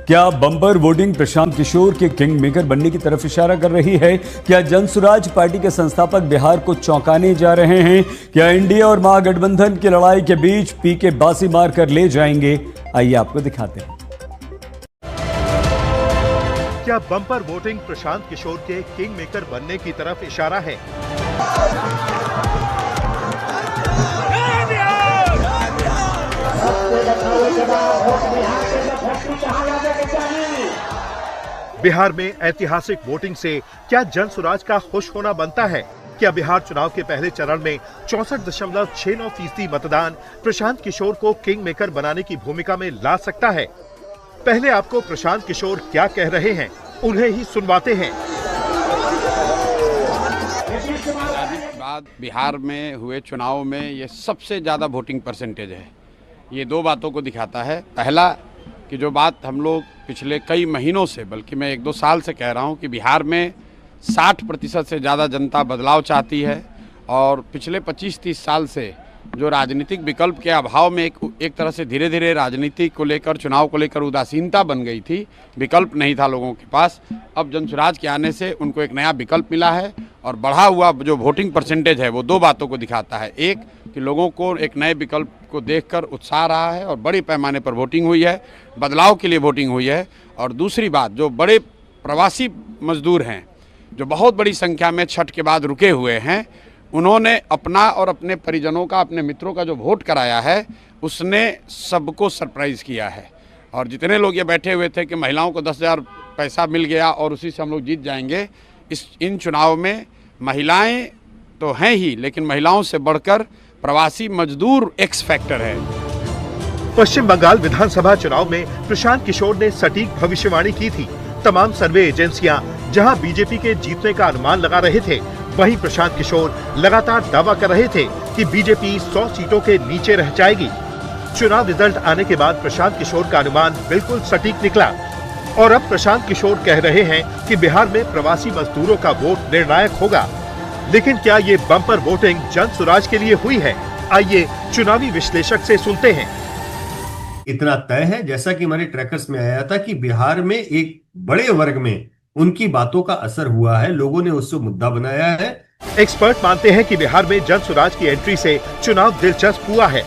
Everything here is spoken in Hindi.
क्या बम्पर वोटिंग प्रशांत किशोर के किंग मेकर बनने की तरफ इशारा कर रही है? क्या जनसुराज पार्टी के संस्थापक बिहार को चौंकाने जा रहे हैं? क्या इंडिया और महागठबंधन की लड़ाई के बीच पीके बाजी मारकर ले जाएंगे? आइए आपको दिखाते हैं। क्या बम्पर वोटिंग प्रशांत किशोर के किंग मेकर बनने की तरफ इशारा है? बिहार में ऐतिहासिक वोटिंग से क्या जनसुराज का खुश होना बनता है? क्या बिहार चुनाव के पहले चरण में 64.69% मतदान प्रशांत किशोर को किंग मेकर बनाने की भूमिका में ला सकता है? पहले आपको प्रशांत किशोर क्या कह रहे हैं, उन्हें ही सुनवाते हैं। बाद बिहार में हुए चुनाव में ये सबसे ज़्यादा वोटिंग परसेंटेज है। ये दो बातों को दिखाता है। पहला कि जो बात हम लोग पिछले कई महीनों से, बल्कि मैं 1-2 साल से कह रहा हूँ कि बिहार में 60% से ज़्यादा जनता बदलाव चाहती है और पिछले 25-30 साल से जो राजनीतिक विकल्प के अभाव में एक तरह से धीरे धीरे राजनीति को लेकर, चुनाव को लेकर उदासीनता बन गई थी, विकल्प नहीं था लोगों के पास। अब जनसुराज के आने से उनको एक नया विकल्प मिला है और बढ़ा हुआ जो वोटिंग परसेंटेज है वो दो बातों को दिखाता है। एक कि लोगों को एक नए विकल्प को देखकर उत्साह रहा है और बड़े पैमाने पर वोटिंग हुई है, बदलाव के लिए वोटिंग हुई है। और दूसरी बात, जो बड़े प्रवासी मजदूर हैं जो बहुत बड़ी संख्या में छठ के बाद रुके हुए हैं, उन्होंने अपना और अपने परिजनों का, अपने मित्रों का जो वोट कराया है उसने सबको सरप्राइज़ किया है। और जितने लोग ये बैठे हुए थे कि महिलाओं को 10,000 पैसा मिल गया और उसी से हम लोग जीत जाएंगे, इन चुनाव में महिलाएं तो हैं ही, लेकिन महिलाओं से बढ़कर प्रवासी मजदूर एक्स फैक्टर है। पश्चिम बंगाल विधानसभा चुनाव में प्रशांत किशोर ने सटीक भविष्यवाणी की थी। तमाम सर्वे एजेंसियां जहां बीजेपी के जीतने का अनुमान लगा रहे थे, वहीं प्रशांत किशोर लगातार दावा कर रहे थे कि बीजेपी 100 सीटों के नीचे रह जाएगी। चुनाव रिजल्ट आने के बाद प्रशांत किशोर का अनुमान बिल्कुल सटीक निकला और अब प्रशांत किशोर कह रहे हैं कि बिहार में प्रवासी मजदूरों का वोट निर्णायक होगा। लेकिन क्या ये बम्पर वोटिंग जनसुराज के लिए हुई है? आइए चुनावी विश्लेषक से सुनते हैं। इतना तय है, जैसा कि हमारे ट्रैकर्स में आया था, कि बिहार में एक बड़े वर्ग में उनकी बातों का असर हुआ है, लोगों ने उसको मुद्दा बनाया है। एक्सपर्ट मानते हैं कि बिहार में जनसुराज की एंट्री से चुनाव दिलचस्प हुआ है।